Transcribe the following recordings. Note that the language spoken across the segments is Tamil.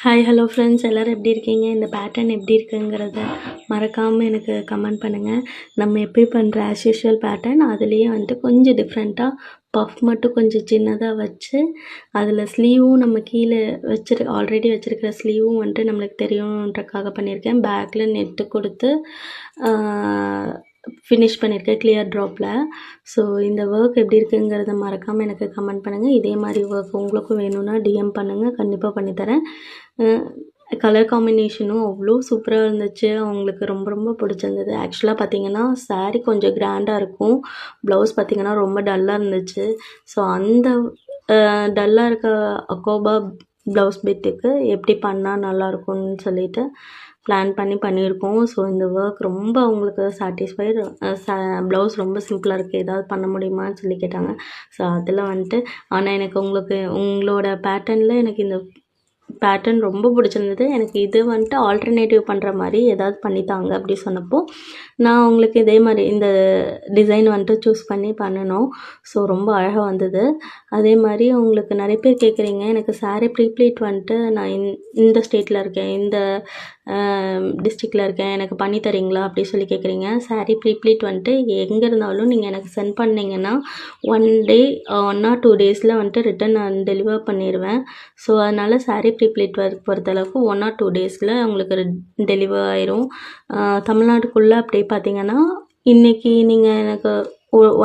ஹாய் ஹலோ ஃப்ரெண்ட்ஸ், எல்லோரும் எப்படி இருக்கீங்க? இந்த பேட்டர்ன் எப்படி இருக்குங்கிறத மறக்காமல் எனக்கு கமெண்ட் பண்ணுங்கள். நம்ம எப்படி பண்ணுற ஆஸ் யூஷுவல் பேட்டர்ன், அதுலேயே வந்துட்டு கொஞ்சம் டிஃப்ரெண்ட்டாக பஃப் மட்டும் கொஞ்சம் சின்னதாக வச்சு அதில் ஸ்லீவும் நம்ம கீழே ஆல்ரெடி வச்சுருக்கிற ஸ்லீவும் வந்துட்டு நம்மளுக்கு தெரியுன்றக்காக பண்ணியிருக்கேன். பேக்கில் நெட்டு கொடுத்து ஃபினிஷ் பண்ணியிருக்கேன் கிளியர் ட்ராப்பில். ஸோ இந்த ஒர்க் எப்படி இருக்குங்கிறத மறக்காமல் எனக்கு கமெண்ட் பண்ணுங்கள். இதே மாதிரி ஒர்க் உங்களுக்கும் வேணும்னா டிஎம் பண்ணுங்கள், கண்டிப்பாக பண்ணித்தரேன். கலர் காம்பினேஷனும் அவ்வளோ சூப்பராக இருந்துச்சு. அவங்களுக்கு ரொம்ப ரொம்ப பிடிச்சிருந்தது. ஆக்சுவலாக பார்த்திங்கன்னா சாரீ கொஞ்சம் கிராண்டாக இருக்கும், ப்ளவுஸ் பார்த்திங்கன்னா ரொம்ப டல்லாக இருந்துச்சு. ஸோ அந்த டல்லாக இருக்க அக்கோபா ப்ளவுஸ் பிட்டுக்கு எப்படி பண்ணால் நல்லாயிருக்கும்னு சொல்லிட்டு பிளான் பண்ணியிருக்கோம். ஸோ இந்த ஒர்க் ரொம்ப அவங்களுக்கு சாட்டிஸ்ஃபைடு. ப்ளவுஸ் ரொம்ப சிம்பிளாக இருக்குது, ஏதாவது பண்ண முடியுமான்னு சொல்லி கேட்டாங்க. ஸோ அதில் வந்துட்டு ஆனால் எனக்கு உங்களோட பேட்டர்னில் எனக்கு இந்த பேட்டர்ன் ரொம்ப பிடிச்சிருந்தது. எனக்கு இது வந்துட்டு ஆல்டர்னேட்டிவ் பண்ணுற மாதிரி ஏதாவது பண்ணித்தாங்க அப்படி சொன்னப்போ நான் உங்களுக்கு இதே மாதிரி இந்த டிசைன் வந்துட்டு சூஸ் பண்ணி பண்ணணும். ஸோ ரொம்ப அழகாக வந்தது. அதே மாதிரி உங்களுக்கு நிறைய பேர் கேட்குறீங்க, எனக்கு சாரீ ப்ரீப்ளீட் வந்துட்டு நான் இந்த ஸ்டேட்டில் இருக்கேன், இந்த டிஸ்ட்ரிக்டில் இருக்கேன், எனக்கு பண்ணி தரீங்களா அப்படி சொல்லி கேட்குறீங்க. சாரீ ப்ரீப்ளீட் வந்துட்டு எங்கே இருந்தாலும் நீங்கள் எனக்கு சென்ட் பண்ணிங்கன்னா 1 டே 1 or 2 டேஸில் வந்துட்டு ரிட்டன் நான் டெலிவர் பண்ணிடுவேன். ஸோ அதனால் சாரீ ப்ரீப்ளீட் ஒர்க் பொறுத்தளவுக்கு 1 or 2 டேஸில் உங்களுக்கு டெலிவர் ஆயிரும். தமிழ்நாட்டுக்குள்ளே அப்படி பார்த்தீங்கன்னா இன்றைக்கி நீங்கள் எனக்கு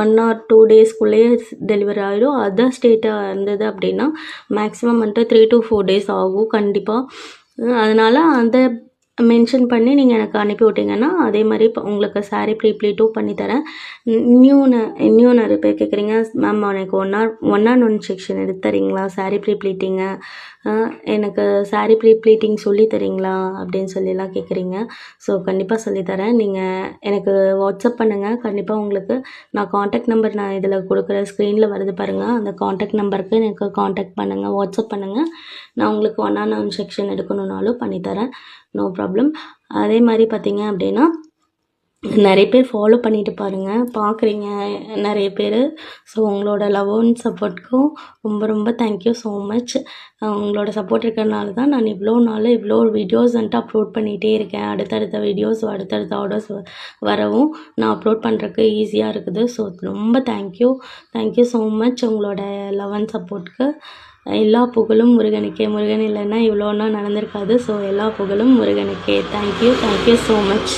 1 or 2 டேஸ்க்குள்ளேயே டெலிவரி ஆகிடும். அதர் ஸ்டேட்டாக இருந்தது அப்படின்னா மேக்ஸிமம் வந்துட்டு 3 to 4 டேஸ் ஆகும் கண்டிப்பாக. அதனால் அந்த மென்ஷன் பண்ணி நீங்கள் எனக்கு அனுப்பி விட்டிங்கன்னா அதே மாதிரி இப்போ உங்களுக்கு சாரீ ப்ரீப்ளீட்டும் பண்ணித்தரேன். இன்னும் நிறைய பேர் கேட்குறீங்க, மேம் எனக்கு 1 on 1 செக்ஷன் எடுத்து தரீங்களா, சாரீ ப்ரீப்ளீட்டிங்க, எனக்கு சாரீ ப்ரீப்ளீட்டிங் சொல்லி தரீங்களா அப்படின்னு சொல்லிலாம் கேட்குறீங்க. ஸோ கண்டிப்பாக சொல்லித்தரேன். நீங்கள் எனக்கு வாட்ஸ்அப் பண்ணுங்கள். கண்டிப்பாக உங்களுக்கு நான் காண்டாக்ட் நம்பர் நான் இதில் கொடுக்குற ஸ்க்ரீனில் வருது பாருங்கள், அந்த காண்டாக்ட் நம்பருக்கு எனக்கு காண்டாக்ட் பண்ணுங்கள், வாட்ஸ்அப் பண்ணுங்கள். நான் உங்களுக்கு 1 on 1 செக்ஷன் எடுக்கணுன்னாலும் பண்ணித்தரேன், நோ ப்ராப்ளம். அதே மாதிரி பார்த்தீங்க அப்படின்னா நிறைய பேர் ஃபாலோ பண்ணிட்டு பார்க்குறீங்க நிறைய பேர். ஸோ உங்களோட லவ் அண்ட் சப்போர்ட்டுக்கும் ரொம்ப ரொம்ப தேங்க்யூ ஸோ மச். உங்களோட சப்போர்ட் இருக்கிறனால தான் நான் இவ்வளோ வீடியோஸ் வந்துட்டு அப்லோட் பண்ணிகிட்டே இருக்கேன். அடுத்தடுத்த வீடியோஸ் அடுத்தடுத்த ஆர்டர்ஸ் வரவும் நான் அப்லோட் பண்ணுறதுக்கு ஈஸியாக இருக்குது. ஸோ ரொம்ப தேங்க்யூ ஸோ மச். உங்களோட லவ் அண்ட் சப்போர்ட்டுக்கு எல்லா புகழும் முருகனுக்கே. முருகன் இல்லைன்னா இவ்வளோன்னா நடந்திருக்காது. ஸோ எல்லா புகழும் முருகனுக்கே. Thank you so much.